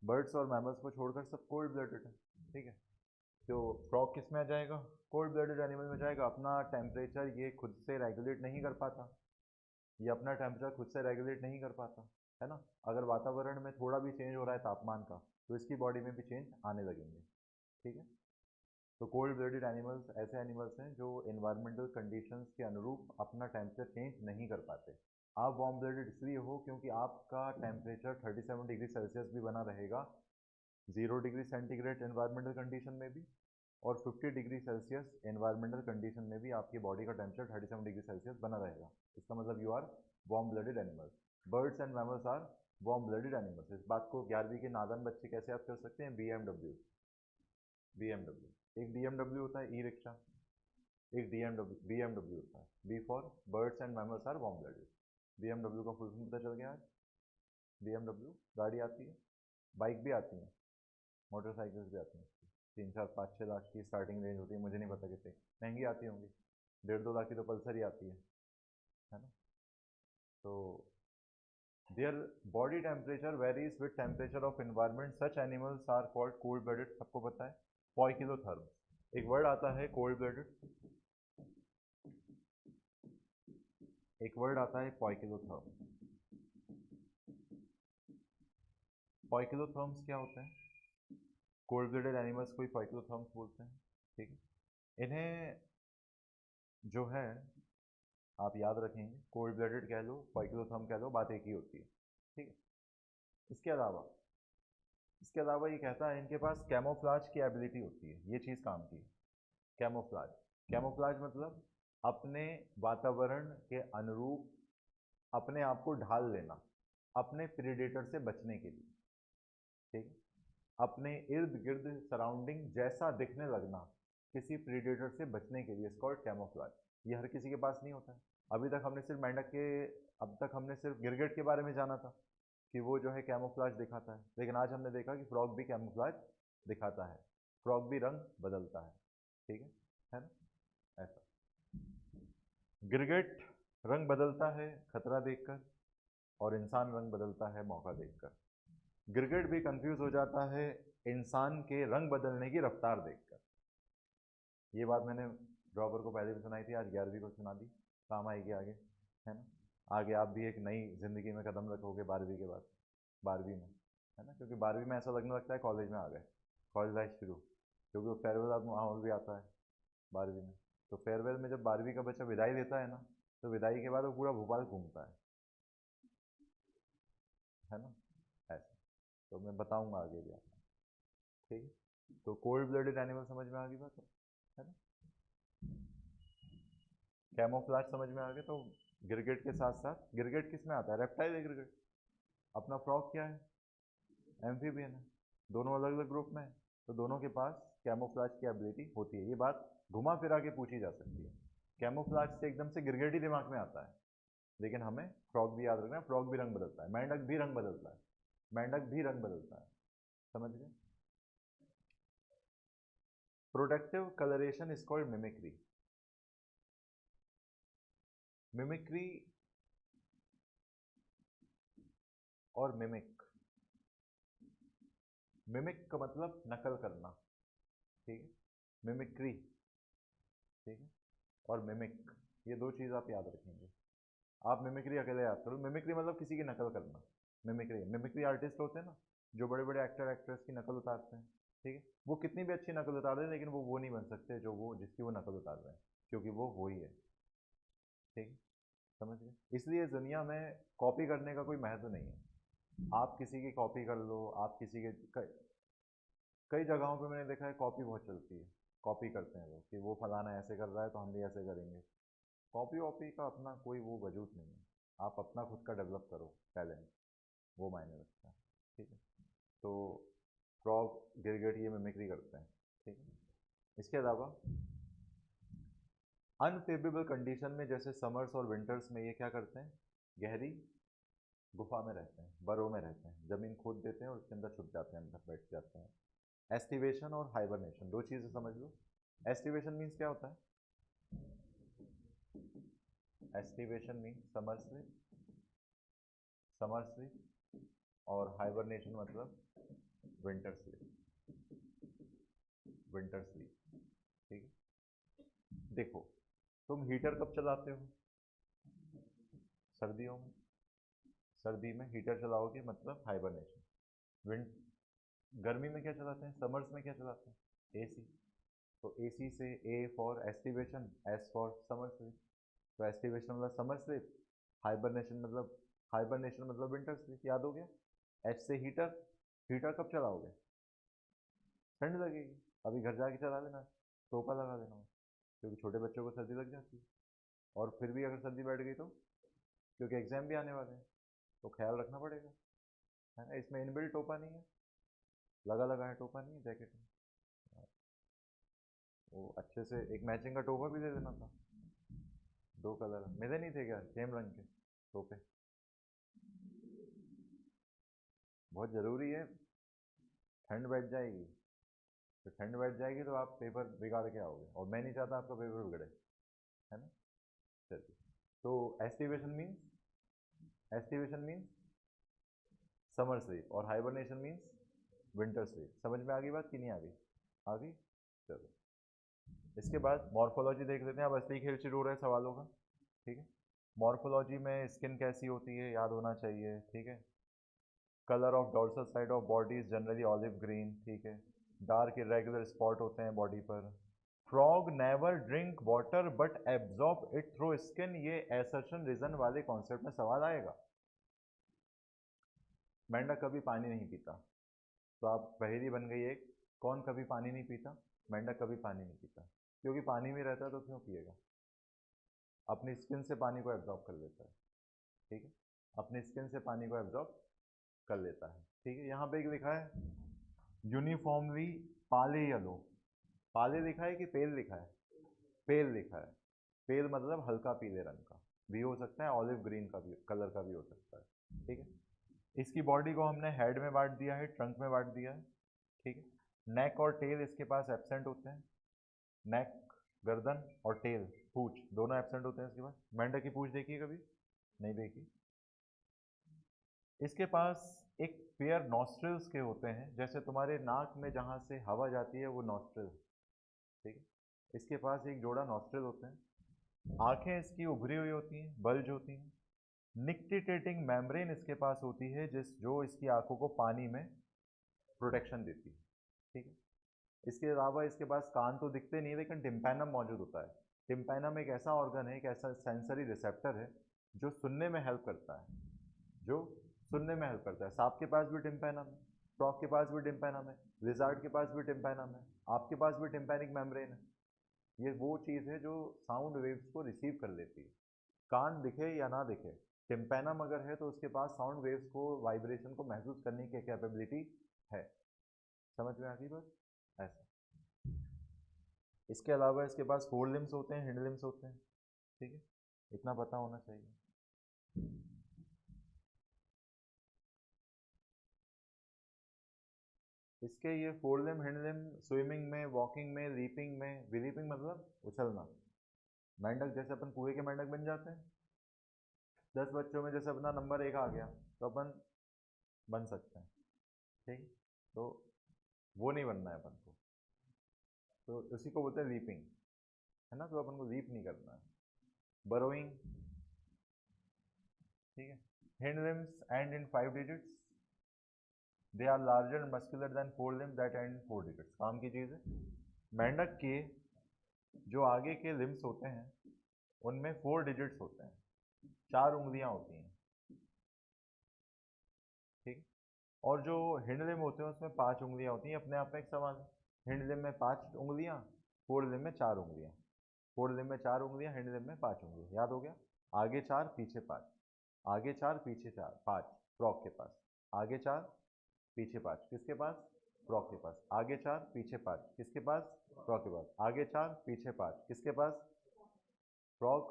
Birds और mammals को छोड़कर सब कोल्ड ब्लडेड है, ठीक है। तो फ्रॉग किस में आ जाएगा? कोल्ड ब्लडेड एनिमल में जाएगा। अपना टेम्परेचर ये खुद से रेगुलेट नहीं कर पाता, ये अपना टेम्परेचर खुद से रेगुलेट नहीं कर पाता, है ना। अगर वातावरण में थोड़ा भी चेंज हो रहा है तापमान का, तो इसकी बॉडी में भी चेंज आने लगेंगे, ठीक है। तो कोल्ड ब्लडेड एनिमल्स ऐसे एनिमल्स हैं जो इन्वायरमेंटल कंडीशंस के अनुरूप अपना टेम्परेचर चेंज नहीं कर पाते। आप वार्म ब्लडेड इसलिए हो क्योंकि आपका टेम्परेचर 37 डिग्री सेल्सियस भी बना रहेगा 0 डिग्री सेंटीग्रेड इन्वायरमेंटल कंडीशन में भी, और 50 डिग्री सेल्सियस इन्वायरमेंटल कंडीशन में भी आपकी बॉडी का टेम्परेचर 37 डिग्री सेल्सियस बना रहेगा। इसका मतलब you are warm blooded animals. Birds and mammals are warm blooded animals. इस बात को 11वीं के नादान बच्चे कैसे याद कर सकते हैं? B M W. एक BMW होता है ई रिक्शा, एक बी एम डब्ल्यू होता है। B for birds and mammals are warm blooded. BMW का फुल फॉर्म पता चल गया आज? BMW गाड़ी आती है, बाइक भी आती है, मोटरसाइकिल्स भी आती हैं। 3, 4, 5, 6 लाख की स्टार्टिंग रेंज होती है, मुझे नहीं पता कितनी महंगी आती होंगी। 1.5, 2 लाख की तो पल्सर ही आती है ना। तो their body temperature varies with temperature of environment. Such animals are called cold blooded. सबको पता है पॉइकिलोथर्म्स। एक वर्ड आता है कोल्ड ब्लडेड, एक वर्ड आता है पॉइकिलोथर्म। पॉइकिलोथर्म्स क्या होते हैं? कोल्ड ब्लडेड एनिमल्स को ही पॉइकिलोथर्म्स बोलते हैं, ठीक है। इन्हें जो है आप याद रखेंगे, कोल्ड ब्लडेड कह लो, पॉइकिलोथर्म कह लो, बात एक ही होती है, ठीक है। इसके अलावा ये कहता है इनके पास कैमोफ्लाज की एबिलिटी होती है। ये चीज़ काम की है, कैमोफ्लाज। कैमोफ्लाज मतलब अपने वातावरण के अनुरूप अपने आप को ढाल लेना, अपने प्रीडेटर से बचने के लिए, ठीक है। अपने इर्द गिर्द सराउंडिंग जैसा दिखने लगना किसी प्रीडेटर से बचने के लिए, इसका कैमोफ्लाज। ये हर किसी के पास नहीं होता है। अभी तक हमने सिर्फ मेंढक के अब तक हमने सिर्फ गिरगिट के बारे में जाना था कि वो जो है कैमोफ्लाज दिखाता है, लेकिन आज हमने देखा कि फ्रॉग भी कैमोफ्लाज दिखाता है। फ्रॉग भी रंग बदलता है, ठीक है ना। ऐसा गिरगिट रंग बदलता है खतरा देखकर, और इंसान रंग बदलता है मौका देखकर। गिरगिट भी कंफ्यूज हो जाता है इंसान के रंग बदलने की रफ्तार देखकर। ये बात मैंने ड्रॉपर को पहले भी सुनाई थी, आज 11वीं को सुना दी, काम आएगी आगे, है ना। आगे आप भी एक नई ज़िंदगी में कदम रखोगे 12वीं के बाद, 12वीं में, है ना। क्योंकि 12वीं में ऐसा लगने लगता है कॉलेज में आ गए, कॉलेज लाइफ शुरू, क्योंकि फेयरवेल माहौल भी आता है 12वीं में। तो फेयरवेल में जब 12वीं का बच्चा विदाई देता है ना, तो विदाई के बाद वो पूरा भोपाल घूमता है ना। ऐसा तो मैं बताऊंगा आगे भी आपको, ठीक है। तो कोल्ड ब्लडेड एनिमल समझ में आ गई बात, है ना। कैमोफ्लाज समझ में आ गया। तो गिरगिट के साथ साथ, गिरगिट किस में आता है? रेप्टाइल है गिरगिट। अपना फ्रॉग क्या है? एम्फीबियन है। दोनों अलग अलग ग्रुप में है, तो दोनों के पास कैमोफ्लाज की एबिलिटी होती है। ये बात घुमा फिरा के पूछी जा सकती है। कैमोफ्लाज से एकदम से गिरगिट ही दिमाग में आता है, लेकिन हमें फ्रॉग भी याद रखना है। फ्रॉग भी रंग बदलता है, मेंढक भी रंग बदलता है, मेंढक भी रंग बदलता है, समझ गए। Productive colouration is called mimicry. Mimicry और मिमिक, मिमिक का मतलब नकल करना, ठीक है। मिमिक्री, ठीक है, और मिमिक, ये दो चीज़ आप याद रखेंगे। आप मिमिक्री अकेले याद करो। मिमिक्री मतलब किसी की नकल करना। मिमिक्री आर्टिस्ट होते हैं ना, जो बड़े बड़े एक्टर एक्ट्रेस की नकल उतारते हैं, ठीक है। वो कितनी भी अच्छी नकल उतार दें, लेकिन वो नहीं बन सकते जो वो जिसकी वो नकल उतार रहे हैं, क्योंकि वो वही है, ठीक है, समझ गए। इसलिए इस दुनिया में कॉपी करने का कोई महत्व नहीं है। आप किसी की कॉपी कर लो, आप किसी के कई जगहों पे मैंने देखा है कॉपी बहुत चलती है। कॉपी करते हैं लोग कि वो फलाना ऐसे कर रहा है तो हम भी ऐसे करेंगे। कॉपी वॉपी का अपना कोई वो वजूद नहीं है। आप अपना खुद का डेवलप करो टैलेंट, वो मायने रखता है, ठीक है। तो फ्रॉग, गिरगिट ये मिमिक्री करते हैं, ठीक है। इसके अलावा अनफेवरेबल कंडीशन में, जैसे समर्स और विंटर्स में, ये क्या करते हैं? गहरी गुफा में रहते हैं, बरों में रहते हैं, ज़मीन खोद देते हैं और उसके अंदर छुप जाते हैं, अंदर बैठ जाते हैं। एस्टिवेशन और हाइबरनेशन, दो चीज़ें समझ लो। एस्टिवेशन मीन्स क्या होता है? Aestivation means summer sleep, summer sleep, और हाइबरनेशन मतलब विंटर स्लीप, विंटर स्लीप। ठीक है, देखो तुम हीटर कब चलाते हो? सर्दियों में। सर्दी में हीटर चलाओगे मतलब हाइबरनेशन। विंड गर्मी में क्या चलाते हैं? समर्स में क्या चलाते हैं? एसी। तो एसी से A for aestivation, S for summer sleep. तो एस्टिवेशन मतलब समर स्लीप, हाइबरनेशन मतलब विंटर स्लीप। याद हो गया? एच से हीटर, हीटर कब चलाओगे? ठंड लगेगी। अभी घर जाके चला लेना, टोपा लगा देना, क्योंकि छोटे बच्चों को सर्दी लग जाती है। और फिर भी अगर सर्दी बैठ गई तो, क्योंकि एग्जाम भी आने वाले हैं, तो ख्याल रखना पड़ेगा, है ना। इसमें इनबिल्ट टोपा नहीं है, लगा लगा है टोपा नहीं है जैकेट में। वो अच्छे से एक मैचिंग का टोपा भी दे देना था। दो कलर मिले नहीं थे क्या सेम रंग के टोपे? बहुत ज़रूरी है। ठंड बैठ जाएगी, तो ठंड बैठ जाएगी तो आप पेपर बिगाड़ के आओगे, और मैं नहीं चाहता आपका पेपर बिगड़े, है ना। चलिए, तो एस्टिवेशन मीन्स समर स्लीप, और हाइबरनेशन मीन्स विंटर स्लीप। समझ में आ गई बात कि नहीं आ गई? आ गई। चलो, इसके बाद मॉर्फोलॉजी देख लेते हैं। अब असली खेल शुरू हो रहा है सवालों का। ठीक है, मॉर्फोलॉजी में स्किन कैसी होती है याद होना चाहिए। ठीक है, colour of dorsal side of body is generally olive green. ठीक है, डार्क इरेगुलर स्पॉट होते हैं बॉडी पर। Frog never drink water but absorb it through skin, ये एसर्शन रीजन वाले कॉन्सेप्ट में सवाल आएगा। मेंढक कभी पानी नहीं पीता, तो आप पहेली बन गई एक, कौन कभी पानी नहीं पीता? मेंढक कभी पानी नहीं पीता, क्योंकि पानी में रहता है तो क्यों पिएगा? अपनी स्किन से पानी को एब्जॉर्ब कर लेता है। ठीक है, अपनी स्किन से पानी को एब्जॉर्ब कर लेता है। ठीक है, यहाँ पे एक लिखा है यूनिफॉर्मली पाले येलो। पाले लिखा है कि पेल लिखा है? पेल लिखा है। पेल मतलब हल्का पीले रंग का भी हो सकता है, ऑलिव ग्रीन का भी कलर का भी हो सकता है। ठीक है, इसकी बॉडी को हमने हेड में बांट दिया है, ट्रंक में बांट दिया है। ठीक है, नेक और टेल इसके पास एब्सेंट होते हैं। नेक, गर्दन, और टेल, पूंछ, दोनों एब्सेंट होते हैं इसके पास। मेंढक की पूंछ देखी है कभी? नहीं देखी। इसके पास एक पेयर नॉस्ट्रिल्स के होते हैं, जैसे तुम्हारे नाक में जहाँ से हवा जाती है वो नॉस्ट्रिल। ठीक है, इसके पास एक जोड़ा नॉस्ट्रिल होते हैं। आंखें इसकी उभरी हुई होती हैं, बल्ज होती हैं। निक्टिटेटिंग मेम्ब्रेन इसके पास होती है, जो इसकी आंखों को पानी में प्रोटेक्शन देती है। ठीक है, इसके अलावा इसके पास कान तो दिखते नहीं, लेकिन टिम्पैनम मौजूद होता है। टिम्पैनम एक ऐसा ऑर्गन है, एक ऐसा सेंसरी रिसेप्टर है जो सुनने में हेल्प करता है, जो सुनने में हेल्प करता है। सांप के पास भी टिम्पैनम है, फ्रॉग के पास भी टिम्पैनम है, लिजार्ड के पास भी टिम्पैनम है, आपके पास भी टिम्पैनिक मेम्ब्रेन है। ये वो चीज़ है जो साउंड वेव्स को रिसीव कर लेती है। कान दिखे या ना दिखे, टिम्पैनम अगर है तो उसके पास साउंड वेव्स को, वाइब्रेशन को महसूस करने की कैपेबिलिटी है। समझ में आ गई बात? ऐसा। इसके अलावा इसके पास फोर लिम्स होते हैं, हिंड लिम्स होते हैं। ठीक है, इतना पता होना चाहिए। इसके ये फोर लिम, हिंड लिम स्विमिंग में, वॉकिंग में, लीपिंग में, विलीपिंग मतलब उछलना। मेंढक जैसे अपन कुएं के मेंढक बन जाते हैं, 10 बच्चों में जैसे अपना नंबर 1 आ गया तो अपन बन सकते हैं। ठीक, तो वो नहीं बनना है अपन को, तो उसी को बोलते हैं लीपिंग, है ना। तो अपन को लीप नहीं करना है। बरोइंग। ठीक है, hind limbs and in 5 digits, they are larger and muscular than fore limbs that and in 4 digits. काम की चीज़ है। मेंढक के जो आगे के लिम्स होते हैं उनमें 4 डिजिट्स होते हैं, 4 उंगलियां होती हैं। ठीक, और जो हिंड लिम होते हैं उसमें 5 उंगलियां होती हैं। अपने आप में एक सवाल है, हिंड लिम में 5 उंगलियां, फोर लिम में 4 उंगलियां। फोर लिम में 4 उंगलियां, हिंड लिम में 5 उंगलियां। याद हो गया? आगे 4 पीछे 5, आगे 4 पीछे 4, 5 फ्रॉग के पास। आगे 4 पीछे 5 किसके पास? फ्रॉग के पास। आगे 4 पीछे 5 किसके पास? फ्रॉग के पास। आगे 4 पीछे 5 किसके पास? फ्रॉग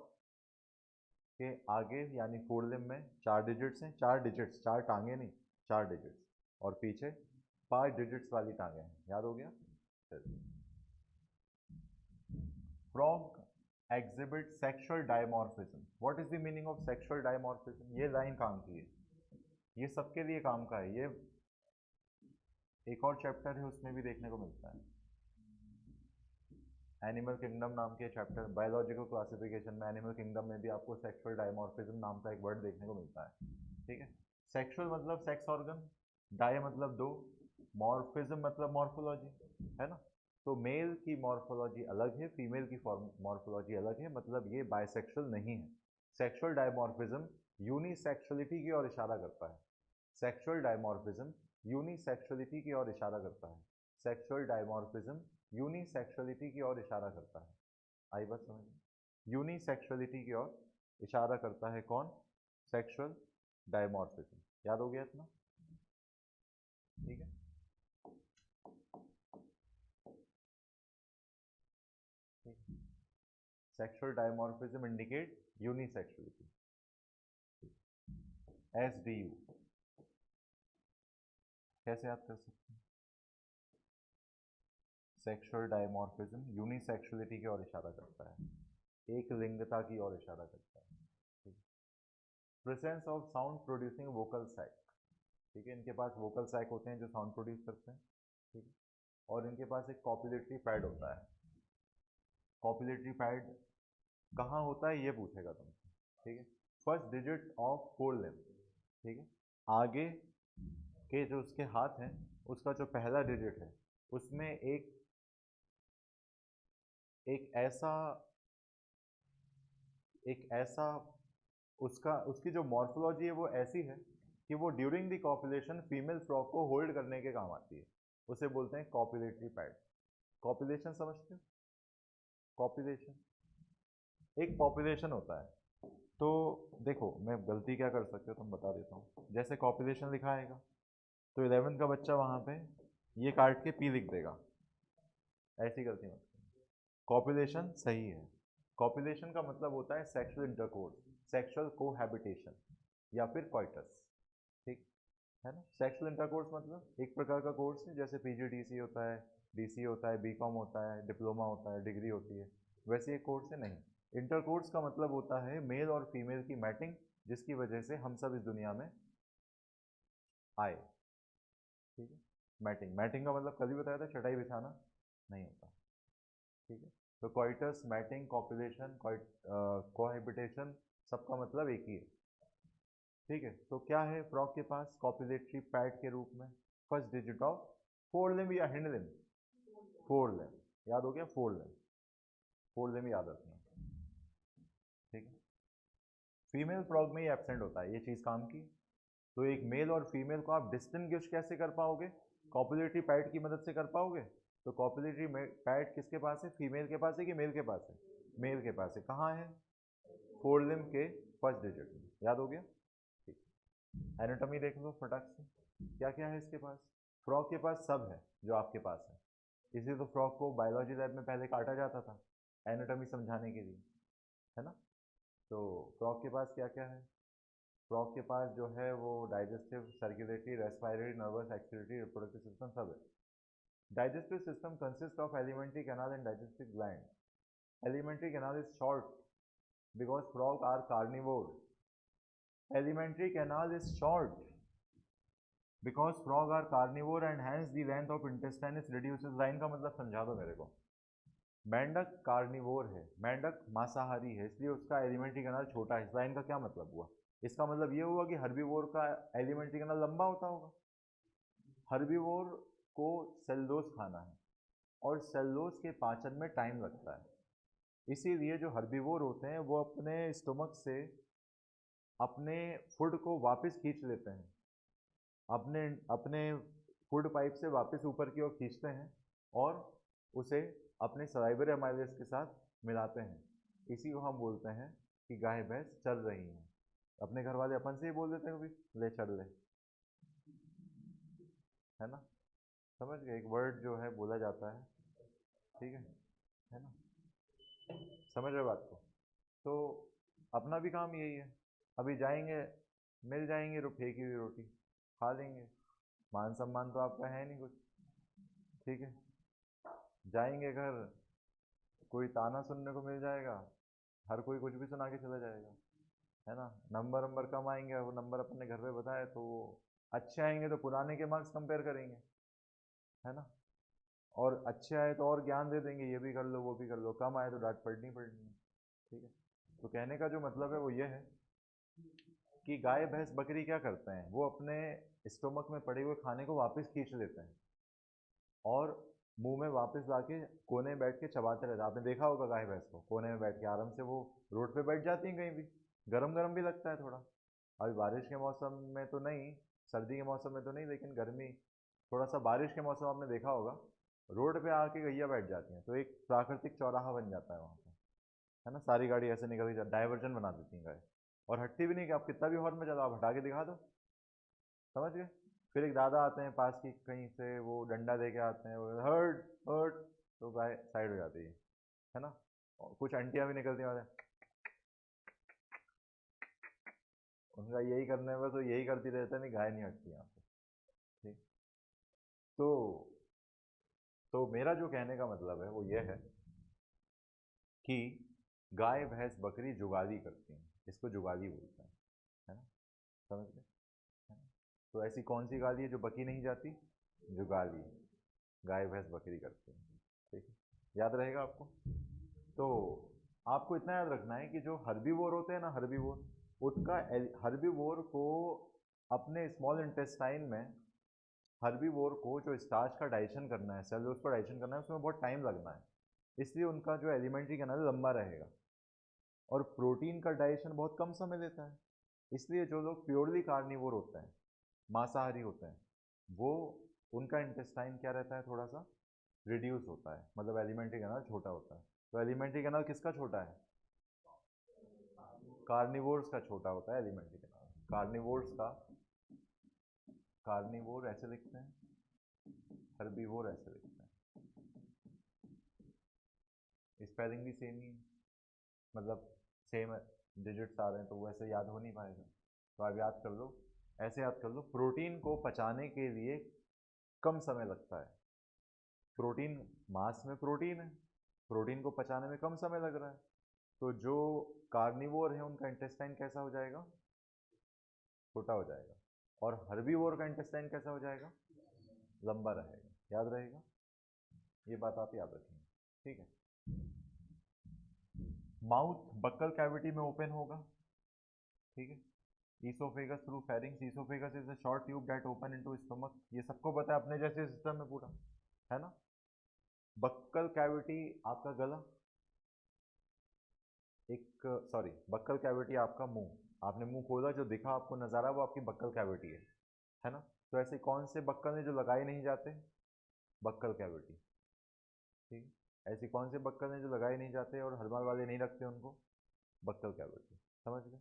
के आगे, यानी फोर लिम में 4 डिजिट्स हैं। 4 डिजिट्स, 4 टांगे नहीं, 4 डिजिट्स। और पीछे 5 डिजिट्स वाली टांगे हैं। याद हो गया? चलिए, frog exhibit sexual dimorphism. What is the meaning of sexual dimorphism? ये लाइन काम की है, ये सबके लिए काम का है। ये एक और चैप्टर है उसमें भी देखने को मिलता है, एनिमल किंगडम नाम के चैप्टर, बायोलॉजिकल क्लासिफिकेशन में एनिमल किंगडम में भी आपको सेक्सुअल डायमॉर्फिज्म नाम का एक वर्ड देखने को मिलता है। ठीक है, सेक्सुअल मतलब सेक्स ऑर्गन, डाय मतलब दो, मॉर्फिज्म मतलब मॉर्फोलॉजी, है ना। तो मेल की मॉर्फोलॉजी अलग है, फीमेल की मॉर्फोलॉजी अलग है, मतलब ये बायसेक्सुअल नहीं है। सेक्सुअल डायमॉर्फिज्म यूनिसेक्सुअलिटी की ओर इशारा करता है। सेक्सुअल डायमॉर्फिज्म यूनिसेक्सुअलिटी की ओर इशारा करता है। सेक्सुअल डायमॉर्फिज्म यूनिसेक्सुअलिटी की ओर इशारा करता है। आई बात समझ में? यूनिसेक्सुअलिटी की ओर इशारा करता है कौन? Sexual dimorphism. याद हो गया इतना? ठीक है। Sexual dimorphism indicate unisexuality. SDU कैसे याद कर सकते हैं? सेक्सुअल डायमॉर्फिज्म यूनिसेक्सुअलिटी की ओर इशारा करता है, एक लिंगता की ओर इशारा करता है। Presence of sound producing vocal sac. ठीक है, इनके पास वोकल सैक होते हैं जो साउंड प्रोड्यूस करते हैं। ठीक है, और इनके पास एक कॉपुलेटरी पैड होता है। कॉपुलेटरी पैड कहाँ होता है ये पूछेगा तुमसे। ठीक है, first digit of four limb. ठीक है, आगे के जो उसके हाथ हैं उसका जो पहला डिजिट है उसमें एक ऐसा उसकी जो मॉर्फोलॉजी है वो ऐसी है कि वो during the copulation female frog को होल्ड करने के काम आती है। उसे बोलते हैं कॉपुलेटरी पैड। कॉपुलेशन समझते हो? कॉपुलेशन एक पॉपुलेशन होता है। तो देखो मैं गलती क्या कर सकते हो तुम बता देता हूँ। जैसे कॉपुलेशन लिखा आएगा तो 11 का बच्चा वहाँ पे ये काट के पी लिख देगा, ऐसी गलती मत करना। कॉपुलेशन सही है। कॉपुलेशन का मतलब होता है सेक्सुअल इंटरकोर्स, सेक्सुअल कोहैबिटेशन या फिर कॉइटस। ठीक है ना। सेक्सुअल इंटरकोर्स मतलब एक प्रकार का कोर्स है, जैसे PGDC होता है, DC होता है, BCom होता है, डिप्लोमा होता है, डिग्री होती है, वैसे एक कोर्स है नहीं। इंटरकोर्स का मतलब होता है मेल और फीमेल की मैटिंग, जिसकी वजह से हम सब इस दुनिया में आए। ठीक है, मैटिंग, मैटिंग का मतलब कल ही बताया था, चटाई बिछाना नहीं होता। ठीक है, तो कॉइटस, मैटिंग, कॉपुलेशन, कोहैबिटेशन, सबका मतलब एक ही है। ठीक है, तो क्या है फ्रॉग के पास कॉपुलेटरी पैड के रूप में? First digit of four limb या हिंड लिम्ब? Four limb. याद हो गया? फोर लिम्ब, फोर लिम्ब याद रखना। ठीक है, फीमेल फ्रॉग में ही एब्सेंट होता है, ये चीज़ काम की। तो एक मेल और फीमेल को आप डिस्टिंग्विश कैसे कर पाओगे? कॉपुलेटरी पैड की मदद से कर पाओगे। तो कॉपुलेटरी पैड किसके पास है? फीमेल के पास है कि मेल के पास है? मेल के पास है। कहाँ है? फोर लिम्ब के फर्स्ट डिजिट में। याद हो गया? ठीक, एनाटॉमी देख लो फटाक से, क्या क्या है इसके पास। फ्रॉग के पास सब है जो आपके पास है, इसलिए तो फ्रॉग को बायोलॉजी लैब में पहले काटा जाता था एनाटॉमी समझाने के लिए, है ना। तो फ्रॉग के पास क्या क्या है? फ्रॉग के पास जो है वो digestive, circulatory, respiratory, nervous, excretory, reproductive system सब है। Digestive system consist of alimentary canal and digestive gland. Alimentary canal is short because frog are carnivore. Alimentary canal is short because frog are carnivore and hence the length of intestine is reduces. Line का मतलब समझा दो मेरे को। मेंढक carnivore है, मेंढक मांसाहारी है, इसलिए उसका एलिमेंट्री कैनाल छोटा है। इस लाइन का क्या मतलब हुआ? इसका मतलब ये हुआ कि हर्बीवोर का एलिमेंट्री कैनाल लंबा होता होगा। हर्बीवोर को सेलुलोज खाना है और सेलुलोज के पाचन में टाइम लगता है, इसीलिए जो हर्बीवोर होते हैं वो अपने स्टोमक से अपने फूड को वापस खींच लेते हैं, अपने अपने फूड पाइप से वापस ऊपर की ओर खींचते हैं और उसे अपने सलाइवरी अमाइलेज के साथ मिलाते हैं। इसी को हम बोलते हैं कि गाय भैंस चल रही हैं। अपने घर वाले अपन से ही बोल देते हैं कभी, ले चल ले, है ना। समझ गए? एक वर्ड जो है बोला जाता है, ठीक है ना। समझ रहे बात को? तो अपना भी काम यही है। अभी जाएंगे, मिल जाएंगे फेंकी हुई रोटी, खा लेंगे। मान सम्मान तो आपका है नहीं कुछ। ठीक है, जाएंगे घर, कोई ताना सुनने को मिल जाएगा, हर कोई कुछ भी सुना के चला जाएगा, है ना। नंबर नंबर कम आएंगे, वो नंबर अपने घर पे बताए तो वो अच्छे आएंगे तो पुराने के मार्क्स कंपेयर करेंगे, है ना। और अच्छे आए तो और ज्ञान दे देंगे, ये भी कर लो वो भी कर लो, कम आए तो डांट पड़नी पड़नी है। ठीक है। तो कहने का जो मतलब है वो ये है कि गाय भैंस बकरी क्या करते हैं, वो अपने स्टोमक में पड़े हुए खाने को वापस खींच लेते हैं और मुंह में वापस लाके कोने में बैठ के चबाते रहते हैं। आपने देखा होगा गाय भैंस को कोने में बैठ के आराम से वो रोड पे बैठ जाती हैं कहीं भी। गरम गरम भी लगता है थोड़ा। अभी बारिश के मौसम में तो नहीं, सर्दी के मौसम में तो नहीं, लेकिन गर्मी थोड़ा सा बारिश के मौसम आपने देखा होगा, रोड पे आके गैया बैठ जाती हैं, तो एक प्राकृतिक चौराहा बन जाता है वहाँ पे, है ना। सारी गाड़ी ऐसे निकल के डाइवर्जन बना देती हैं गाय। और हटती भी नहीं कि आप कितना भी हॉर्न में चलाओ, आप हटा के दिखा दो। समझ गए। फिर एक दादा आते हैं पास की कहीं से, वो डंडा दे के आते हैं, वो हर्ट हर्ट, तो गाय साइड हो जाती है ना। और कुछ आंटियां भी निकलती हैं, उनका यही करने में, तो यही करती रहते हैं, नहीं गाय नहीं हटती यहाँ पे। ठीक। तो मेरा जो कहने का मतलब है वो ये है कि गाय भैंस बकरी जुगाली करती हैं, इसको जुगाली बोलते हैं, है ना। समझ गए, है ना? तो ऐसी कौन सी गाली है जो बकी नहीं जाती? जुगाली। गाय भैंस बकरी करते हैं। ठीक है, याद रहेगा आपको। तो आपको इतना याद रखना है कि जो हर्बीवोर होते हैं ना, हर्बीवोर, उसका हर्बीवोर को अपने स्मॉल इंटेस्टाइन में, हर्बीवोर को जो स्टार्च का डाइजेशन करना है, सेलुलोज का डाइजेशन करना है, उसमें बहुत टाइम लगना है। इसलिए उनका जो एलिमेंट्री कैनाल लंबा रहेगा। और प्रोटीन का डाइजेशन बहुत कम समय लेता है। इसलिए जो लोग प्योरली कार्निवोर होते हैं, मांसाहारी होते हैं, वो, उनका इंटेस्टाइन क्या रहता है, थोड़ा सा रिड्यूस होता है, मतलब एलिमेंट्री कैनाल छोटा होता है। तो एलिमेंट्री कैनाल किसका छोटा है? कार्निवोर्स का छोटा होता है एलिमेंट्री कैनाल। कार्निवोर्स का, कार्निवोर ऐसे लिखते हैं, हर्बीवोर ऐसे लिखते हैं। स्पेलिंग भी सेम ही है, मतलब सेम डिजिट्स आ रहे हैं, तो वैसे याद हो नहीं पाएगा। तो आप याद कर लो, ऐसे याद कर लो, प्रोटीन को पचाने के लिए कम समय लगता है। प्रोटीन, मांस में प्रोटीन है, प्रोटीन को पचाने में कम समय लग रहा है। तो जो कार्निवोर है उनका इंटेस्टाइन कैसा हो जाएगा? छोटा हो जाएगा। और हर्बीवोर का इंटेस्टाइन कैसा हो जाएगा? लंबा रहेगा। याद रहेगा, ये बात आप याद रखेंगे। ठीक है। माउथ बक्कल कैविटी में ओपन होगा। ठीक है। Oesophagus through pharynx, oesophagus is a short tube that open into stomach, ये सबको पता है अपने जैसे सिस्टम में पूरा, है ना। बक्कल कैविटी आपका गला, एक, सॉरी, बक्कल कैविटी आपका मुंह, आपने मुंह खोला, जो दिखा आपको नज़ारा वो आपकी बक्कल कैविटी है ना। तो ऐसे कौन से बक्कल हैं जो लगाए नहीं जाते? Buccal cavity. ठीक है। ऐसी कौन से बक्कल हैं जो लगाए नहीं जाते और हर बार वाले नहीं रखते उनको? Buccal cavity. समझ गए।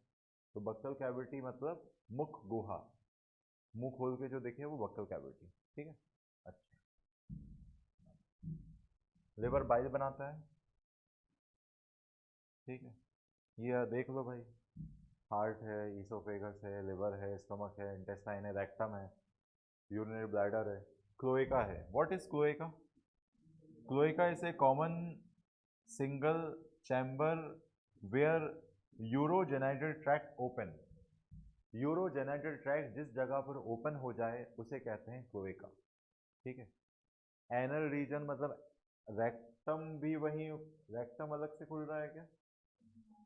तो बक्कल कैविटी मतलब मुख गुहा, मुंह खोल के जो दिखे वो बक्कल कैविटी। ठीक है। अच्छा। लिवर बाइल बनाता है। ठीक है। ये देख लो भाई, हार्ट है, ईसोफेगस है, लिवर है, स्टमक है, इंटेस्टाइन है, रेक्टम है, यूरिनरी ब्लैडर है, क्लोएका है। What is cloaca? Cloaca is a common single chamber where urogenital tract open. Urogenital tract जिस जगह पर ओपन हो जाए उसे कहते हैं क्लोएका। ठीक है। एनल रीजन मतलब रेक्टम भी वहीं, रेक्टम अलग से खुल रहा है क्या?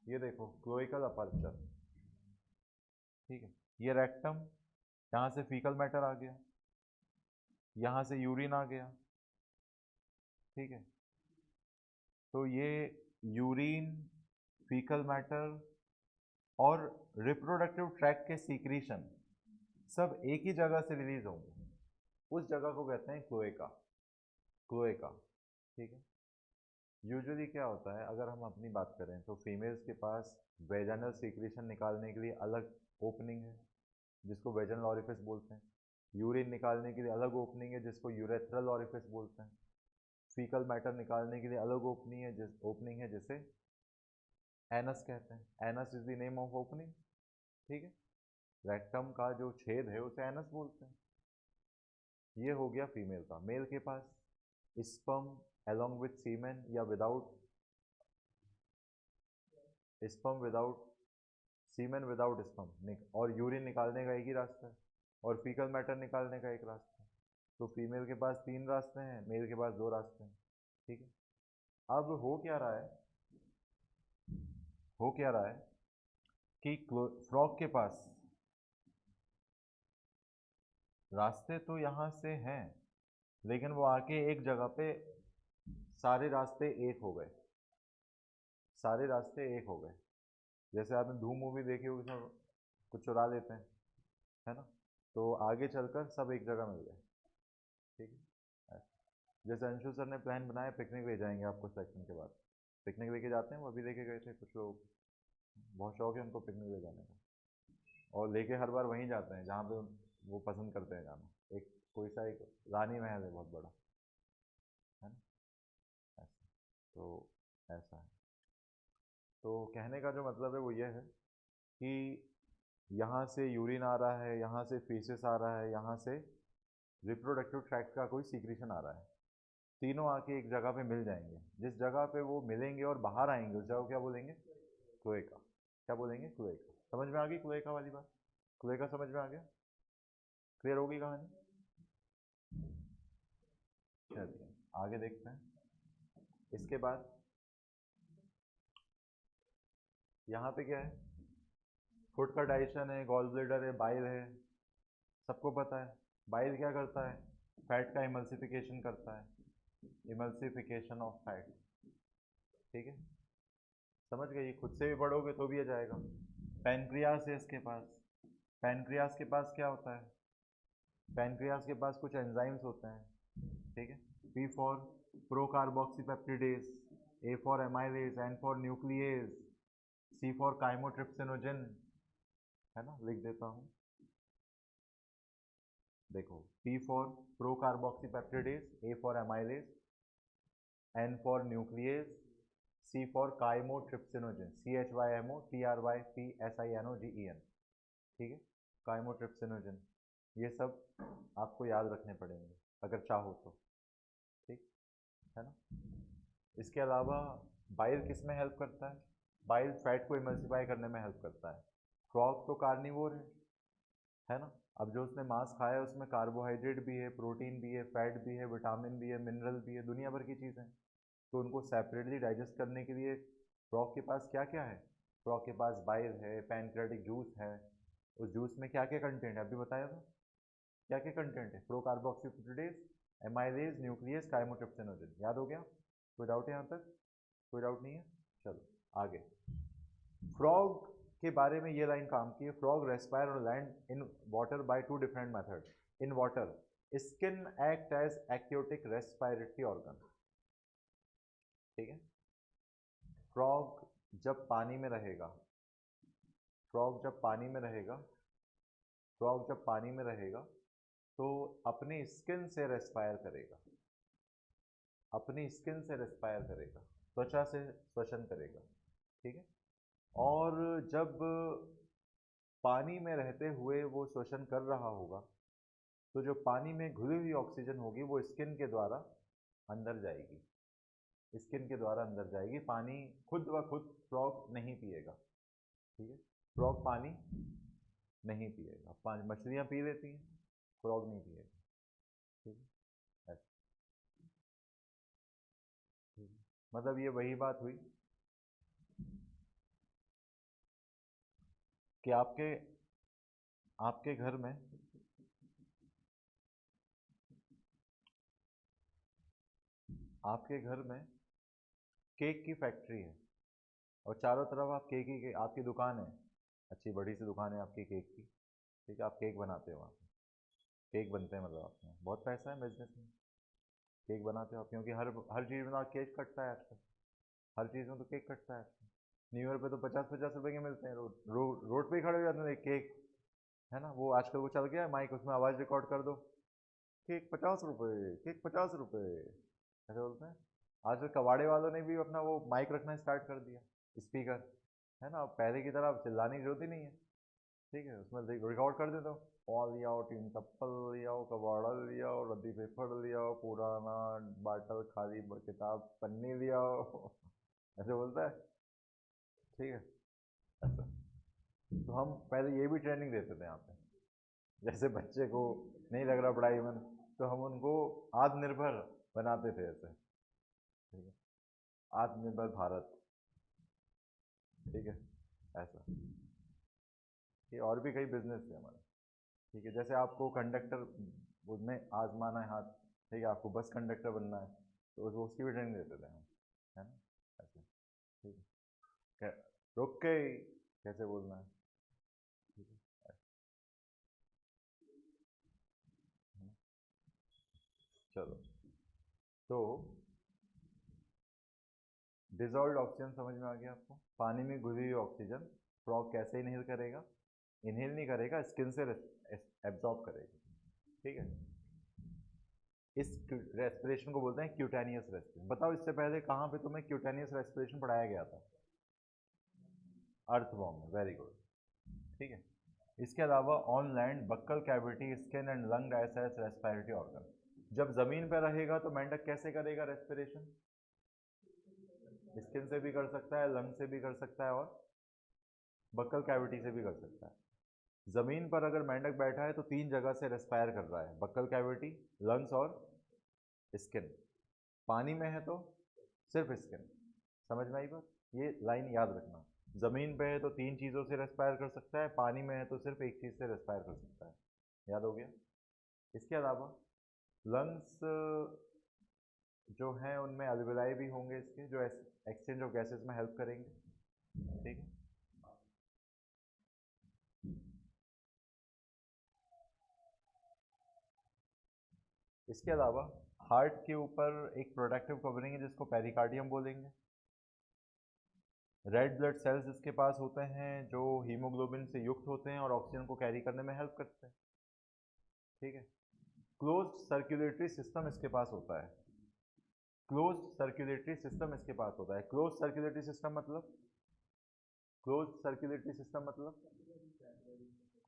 ये देखो, क्लोइकल अपर्चर। ठीक है। ये रेक्टम, यहाँ से फीकल मैटर आ गया, यहाँ से यूरिन आ गया। ठीक है। तो ये यूरिन, फीकल मैटर और रिप्रोडक्टिव ट्रैक्ट के सीक्रीशन सब एक ही जगह से रिलीज होंगे, उस जगह को कहते हैं क्लोएका। क्लोएका। ठीक है। यूजुअली क्या होता है, अगर हम अपनी बात करें तो फीमेल्स के पास वेजाइनल सीक्रेशन निकालने के लिए अलग ओपनिंग है, जिसको वेजाइनल ऑरिफिस बोलते हैं। यूरिन निकालने के लिए अलग ओपनिंग है, जिसको यूरेथ्रल ऑरिफिस बोलते हैं। फीकल मैटर निकालने के लिए अलग ओपनिंग है जिसे एनस कहते हैं। Anus is the name of opening. ठीक है। रेक्टम का जो छेद है उसे एनस बोलते हैं। ये हो गया फीमेल का। मेल के पास स्पर्म along with सीमेन या विदाउट, स्पर्म विदाउट, सीमेन विदाउट स्पर्म, और यूरिन निकालने का एक ही रास्ता है, और फीकल मैटर निकालने का एक रास्ता है। तो फीमेल के पास 3 रास्ते हैं, मेल के पास 2 रास्ते हैं, ठीक है। अब हो क्या रहा है कि फ्रॉग के पास रास्ते तो यहाँ से हैं, लेकिन वो आके एक जगह पे सारे रास्ते एक हो गए, सारे रास्ते एक हो गए। जैसे आपने धूम मूवी देखी होगी, सब कुछ चुरा लेते हैं, है ना, तो आगे चलकर सब एक जगह मिल गए, ठीक है। जैसे अंशु सर ने प्लान बनाया पिकनिक ले जाएंगे आपको सेक्शन के बाद, पिकनिक लेके जाते हैं, वो अभी लेके गए थे कुछ लोग, बहुत शौक है उनको पिकनिक ले जाने का, और लेके हर बार वहीं जाते हैं जहाँ पे वो पसंद करते हैं जाना। एक कोई सा एक रानी महल है बहुत बड़ा, है ना, ऐसा, तो ऐसा है। तो कहने का जो मतलब है वो ये है कि यहाँ से यूरिन आ रहा है, यहाँ से फीसेस आ रहा है, यहाँ से रिप्रोडक्टिव ट्रैक्ट का कोई सीक्रेशन आ रहा है, तीनों आके एक जगह पे मिल जाएंगे। जिस जगह पे वो मिलेंगे और बाहर आएंगे उस जगह को क्या बोलेंगे? क्लोएका। क्या बोलेंगे? क्लोएका। समझ में आ गई क्लोएका वाली बात? क्लोएका समझ में आ गया? क्लियर होगी कहानी? चलिए आगे देखते हैं। इसके बाद यहाँ पे क्या है? फुट का डाइजेशन है, गॉल ब्लेडर है, बाइल है, सबको पता है। बाइल क्या करता है? फैट का इमल्सिफिकेशन करता है, इमल्सिफिकेशन ऑफ फैट, ठीक है, समझ गए? ये खुद से भी पढ़ोगे तो भी आ जाएगा। पैनक्रियास है इसके पास, पैनक्रियास के पास क्या होता है? पैनक्रियास के पास कुछ एंजाइम्स होते हैं, ठीक है। P for procarboxypeptidase, A for amylase, N for nuclease, C for chymotrypsinogen, है ना, लिख देता हूँ, देखो, P for procarboxypeptidase, A for amylase, N for nuclease, C for chymotrypsinogen, CHYMOTRYPSINOGEN, ठीक है, काइमोट्रिप्सिनोजन। ये सब आपको याद रखने पड़ेंगे अगर चाहो तो, ठीक है ना। इसके अलावा बाइल किस में हेल्प करता है? बाइल फैट को इमल्सिफाई करने में हेल्प करता है। फ्रॉग तो कार्निवोर है ना, अब जो उसने मांस खाया है उसमें कार्बोहाइड्रेट भी है, प्रोटीन भी है, फैट भी है, विटामिन भी है, मिनरल भी है, दुनिया भर की चीज़ें हैं। तो उनको सेपरेटली डाइजेस्ट करने के लिए फ्रॉग के पास क्या क्या है? फ्रॉग के पास बाइल है, पैनक्रेटिक जूस है, उस जूस में क्या क्या कंटेंट है अभी बताया था, क्या क्या कंटेंट है? प्रोकार्बोक्सीपेप्टिडेज, एमाइलेज, न्यूक्लियस, काइमोट्रिप्सिनोजन। याद हो गया? कोई डाउट है यहाँ तक? कोई डाउट नहीं है? चलो आगे। फ्रॉग के बारे में ये लाइन काम की है, फ्रॉग रेस्पायर और land in water by 2 different method. In water skin act as aquatic respiratory organ, ठीक है। फ्रॉग जब पानी में रहेगा, फ्रॉग जब पानी में रहेगा, फ्रॉग जब पानी में रहेगा तो अपनी स्किन से रेस्पायर करेगा, अपनी स्किन से रेस्पायर करेगा, त्वचा से श्वसन करेगा, ठीक है। और जब पानी में रहते हुए वो श्वसन कर रहा होगा तो जो पानी में घुली हुई ऑक्सीजन होगी वो स्किन के द्वारा अंदर जाएगी, स्किन के द्वारा अंदर जाएगी। पानी खुद ब खुद फ्रॉग नहीं पिएगा, ठीक है, फ्रॉग पानी नहीं पिएगा, पानी मछलियाँ पी लेती हैं, फ्रॉग नहीं पिएगा, ठीक है, ऐसा, ठीक है। मतलब ये वही बात हुई कि आपके आपके घर में आपके घर में केक की फैक्ट्री है और चारों तरफ आप केक ही आपकी दुकान है, अच्छी बड़ी सी दुकान है आपकी केक की, ठीक है, आप केक बनाते हो वहाँ पे, केक बनते हैं, मतलब आपके यहाँ बहुत पैसा है बिजनेस में, केक बनाते हो आप, क्योंकि हर हर चीज़ में तो केक कटता है आजकल, हर चीज़ में तो केक कटता है आजकल। न्यू ईयर पे तो 50-50 रुपए के मिलते हैं, रोड पे ही खड़े हो जाते हैं केक, है ना, वो आजकल वो चल गया है माइक, उसमें आवाज़ रिकॉर्ड कर दो, केक 50 रुपये, केक 50 रुपये, ऐसे बोलते हैं। आजकल कबाड़े वालों ने भी अपना वो माइक रखना स्टार्ट कर दिया, स्पीकर, है ना, अब पहले की तरह अब चिल्लाने की जरूरत ही नहीं है, ठीक है, उसमें रिकॉर्ड कर देता हूँ, और लिया हो, तीन चप्पल लिया हो, कबाड़ा लिया हो, रद्दी पेपर लिया हो, पुराना बाटल खाली किताब पन्नी लिया हो ऐसे बोलता है, ठीक है, ऐसा। तो हम पहले ये भी ट्रेनिंग देते थे यहाँ पे, जैसे बच्चे को नहीं लग रहा पढ़ाई में, तो हम उनको आत्मनिर्भर बनाते थे ऐसे, ठीक है, आत्मनिर्भर भारत, ठीक है, ऐसा। ये और भी कई बिजनेस है हमारे, ठीक है, जैसे आपको कंडक्टर उसमें आजमाना है हाथ, ठीक है, आपको बस कंडक्टर बनना है तो उसकी भी ट्रेनिंग देते थे हम, है ना, ऐसे, ठीक है, रुक के कैसे बोलना है, ठीक है, चलो। तो डिजॉल्व्ड ऑक्सीजन समझ में आ गया आपको, पानी में घुली हुई ऑक्सीजन फ्रॉग कैसे इनहेल करेगा, इनहेल नहीं करेगा, स्किन से एब्जॉर्ब करेगा, ठीक है। इस रेस्पिरेशन को बोलते हैं क्यूटेनियस रेस्पिरेशन। बताओ इससे पहले कहाँ पे तुम्हें क्यूटेनियस रेस्पिरेशन पढ़ाया गया था? अर्थवॉर्म में, वेरी गुड, ठीक है। इसके अलावा on land buccal cavity, skin and lung ऐसा रेस्पिरेटरी ऑर्गन। जब जमीन पर रहेगा तो मेंढक कैसे करेगा रेस्पिरेशन? स्किन से भी कर सकता है, लंग से भी कर सकता है, और बक्कल कैविटी से भी कर सकता है। जमीन पर अगर मेंढक बैठा है तो तीन जगह से रेस्पायर कर रहा है, बक्कल कैविटी, लंग्स और स्किन। पानी में है तो सिर्फ स्किन। समझ में आई बात? ये लाइन याद रखना। ज़मीन पे है तो तीन चीज़ों से रेस्पायर कर सकता है, पानी में है तो सिर्फ एक चीज़ से रेस्पायर कर सकता है। याद हो गया? इसके अलावा लंग्स जो हैं उनमें अल्वेलाई भी होंगे इसके, जो एक्सचेंज ऑफ गैसेस में हेल्प करेंगे, ठीक है। इसके अलावा हार्ट के ऊपर एक प्रोडक्टिव कवरिंग है जिसको पेरिकार्डियम बोलेंगे। रेड ब्लड सेल्स इसके पास होते हैं जो हीमोग्लोबिन से युक्त होते हैं और ऑक्सीजन को कैरी करने में हेल्प करते हैं, ठीक है। क्लोज्ड सर्कुलेटरी सिस्टम इसके पास होता है, क्लोज्ड सर्कुलेटरी सिस्टम इसके पास होता है। क्लोज्ड सर्कुलेटरी सिस्टम मतलब, क्लोज्ड सर्कुलेटरी सिस्टम मतलब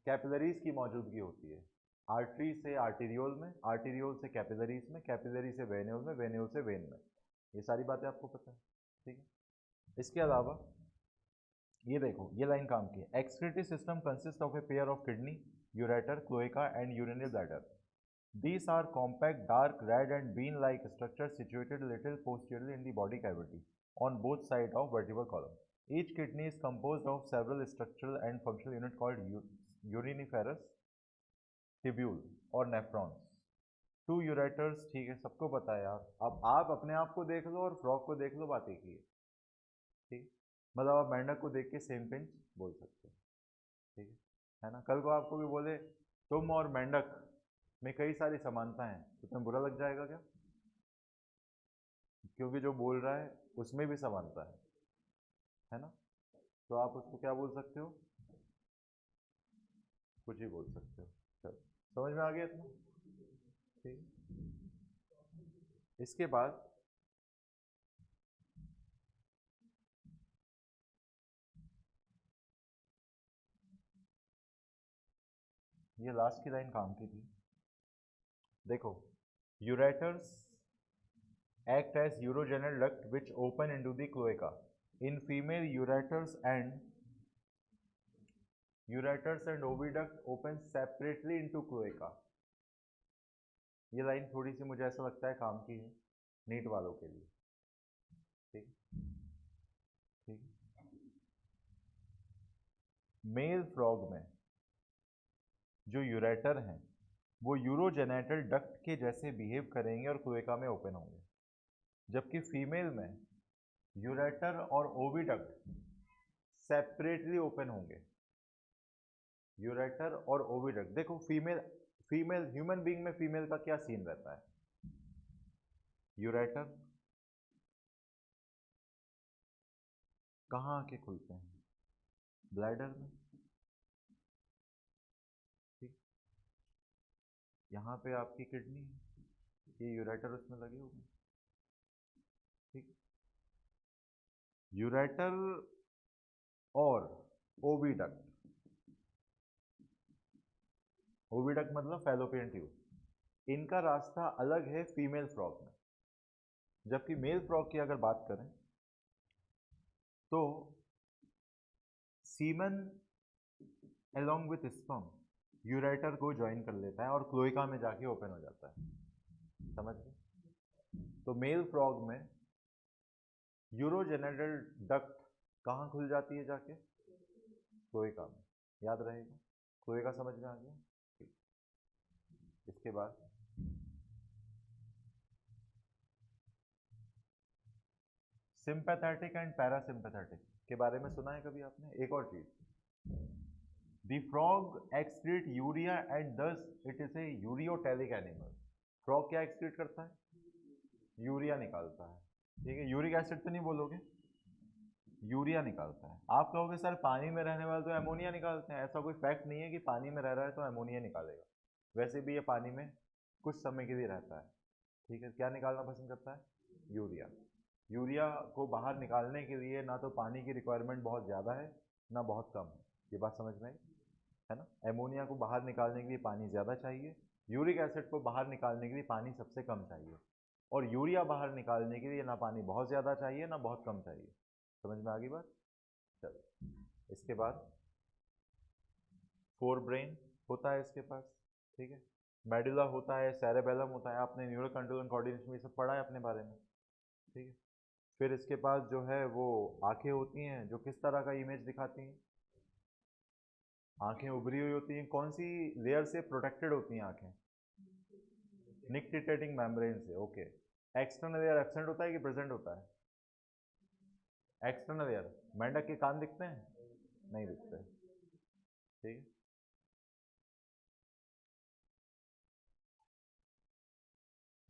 कैपिलरीज की मौजूदगी होती है। आर्टरी से आर्टीरियोल में, आर्टीरियोल से कैपिलरीज में, कैपिलरी से वेन्यूल में, वेन्यूल से वेन में। ये सारी बातें आपको पता है, ठीक है। इसके अलावा ये देखो, ये लाइन काम की है। Excretory system consist of a pair of kidney, ureter, cloaca and urinary bladder. These are compact, dark, red and bean-like structures situated a little posteriorly in the body cavity on both sides of vertebral column. Each kidney is composed of several structural and functional units called uriniferous tubule और nephrons. Two ureters, ठीक है, सबको पता है यार। अब आप अपने आप को देख लो और फ्रॉग को देख लो, बात एक ही है, ठीक। मतलब आप मेंढक को देख के सेम पिंच बोल सकते हो, ठीक है ना। कल को आपको भी बोले तुम और मेंढक में कई सारी समानताएं हैं तो तुम्हें बुरा लग जाएगा क्या? क्योंकि जो बोल रहा है उसमें भी समानता है ना। तो आप उसको क्या बोल सकते हो? कुछ ही बोल सकते हो। चलो, समझ में आ गया इतना, ठीक। इसके बाद ये लास्ट की लाइन काम की थी, देखो। Ureters act as urogenal duct which open into the cloaca. In female, ureters and oviduct open separately into cloaca. ये लाइन थोड़ी सी मुझे ऐसा लगता है काम की है नीट वालों के लिए, ठीक ठीक। मेल फ्रॉग में जो यूरेटर हैं वो यूरोजेनेटल डक्ट के जैसे बिहेव करेंगे और क्लोएका में ओपन होंगे, जबकि फीमेल में यूरेटर और ओविडक्ट सेपरेटली ओपन होंगे। यूरेटर और ओविडक्ट, देखो फीमेल ह्यूमन बीइंग में फीमेल का क्या सीन रहता है? यूरेटर कहाँ आके खुलते हैं? ब्लैडर में, ठीक। यहाँ पे आपकी किडनी है, ये यूरेटर उसमें लगे हुए, ठीक। यूरेटर और ओविडक्ट, ओविडक्ट मतलब फैलोपियन ट्यूब, इनका रास्ता अलग है फीमेल फ्रॉग में। जबकि मेल फ्रॉग की अगर बात करें तो semen along with sperm ureter को ज्वाइन कर लेता है और क्लोएका में जाके ओपन हो जाता है। समझ गए? तो मेल फ्रॉग में यूरोजेनिटल डक्ट कहाँ खुल जाती है जाके? क्लोएका में, याद रहेगा। क्लोएका समझ में आ गया? ठीक। इसके बाद सिंपैथेटिक एंड पैरासिम्पैथेटिक के बारे में सुना है कभी आपने? एक और चीज, the frog excrete urea and thus it is a ureotelic animal. Frog क्या एक्सक्रीट करता है? यूरिया निकालता है, ठीक है। यूरिक एसिड तो नहीं बोलोगे, यूरिया निकालता है। आप कहोगे सर पानी में रहने वाले तो अमोनिया निकालते हैं। ऐसा कोई फैक्ट नहीं है कि पानी में रह रहा है तो अमोनिया निकालेगा। वैसे भी ये पानी में कुछ समय के लिए रहता है, ठीक है। क्या निकालना पसंद करता है? यूरिया। यूरिया को बाहर निकालने के लिए ना तो पानी की रिक्वायरमेंट बहुत ज़्यादा है ना बहुत कम है। ये बात समझ में आई, है ना? एमोनिया को बाहर निकालने के लिए पानी ज़्यादा चाहिए, यूरिक एसिड को बाहर निकालने के लिए पानी सबसे कम चाहिए, और यूरिया बाहर निकालने के लिए ना पानी बहुत ज़्यादा चाहिए ना बहुत कम चाहिए। समझ में आ गई बात? चलो, इसके बाद फोर ब्रेन होता है इसके पास, ठीक है। मेडुला होता है, सेरेबेलम होता है। आपने न्यूरल कंट्रोल एंड कोऑर्डिनेशन में सब पढ़ा है अपने बारे में, ठीक है। फिर इसके पास जो है वो आंखें होती हैं जो किस तरह का इमेज दिखाती हैं? आंखें उभरी हुई होती हैं। कौन सी लेयर से प्रोटेक्टेड होती हैं आंखें? निक्टिटेटिंग मेम्ब्रेन से, ओके। एक्सटर्नल लेयर एब्सेंट होता है कि प्रेजेंट होता है? External layer. मेंढक के कान दिखते हैं? नहीं दिखते, ठीक है।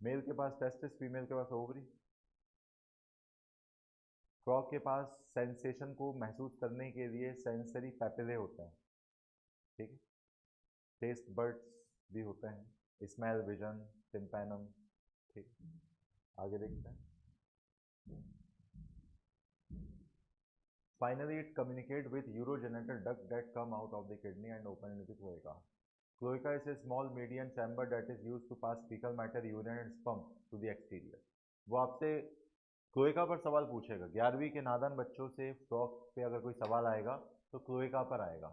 मेल के पास टेस्टिस, फीमेल के पास ओवरी। फ्रॉग के पास सेंसेशन को महसूस करने के लिए सेंसरी पैपिले होते हैं, ठीक है। टेस्ट बर्ड्स भी होते हैं, स्मेल, विजन, टिम्पैनम, ठीक। आगे देखते हैं। Finally, it communicates with urogenital duct that come out of the kidney and open into the cloaca. Cloaca is a small median chamber that is used to pass fecal matter, urine and sperm to the exterior. वो आपसे cloaca पर सवाल पूछेगा। 11वीं के नादान बच्चों से फ्रॉग पे अगर कोई सवाल आएगा तो क्लोएका पर आएगा।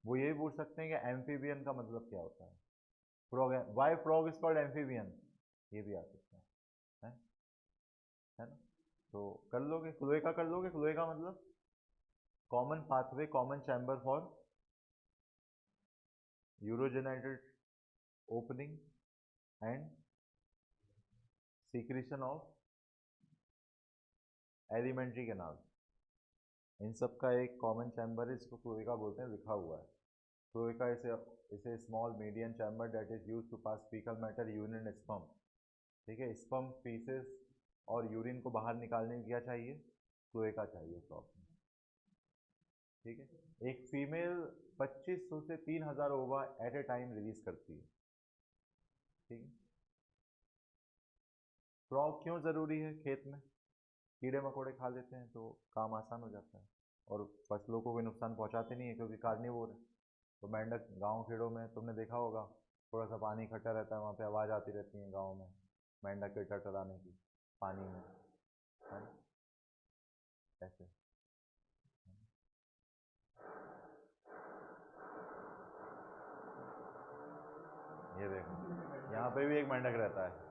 वो यही पूछ सकते हैं कि एम्फीबियन का मतलब क्या होता है। Frog, why frog is called amphibian, ये भी आ सकता है ना? तो कर लोगे, क्लोएका कर लोगे। क्लोएका मतलब common pathway, common chamber for urogenital opening and secretion of alimentary canal. इन सब का एक कॉमन चैम्बर है, इसको क्लोएका बोलते हैं, लिखा हुआ है। क्लोएका इसे small medium chamber that is use to pass faecal matter, urine and sperm, ठीक है। स्पर्म, फीसेस और यूरिन को बाहर निकालने में क्या चाहिए? क्लोएका चाहिए फ्रॉग में, ठीक है। एक फीमेल 2500 से 3000 ओवा एट ए टाइम रिलीज करती है, ठीक है। फ्रॉग क्यों ज़रूरी है खेत में? कीड़े मकोड़े खा लेते हैं तो काम आसान हो जाता है, और फसलों को कोई नुकसान पहुंचाते नहीं है क्योंकि कार्निवोर है। तो मेंढक गांव खेड़ों में तुमने देखा होगा, थोड़ा सा पानी इकट्ठा रहता है, वहाँ पे आवाज़ आती रहती है गांव में मेंढक के टटराने की पानी में, है ना? ऐसे ये देखो, यहाँ पे भी एक मेंढक रहता है।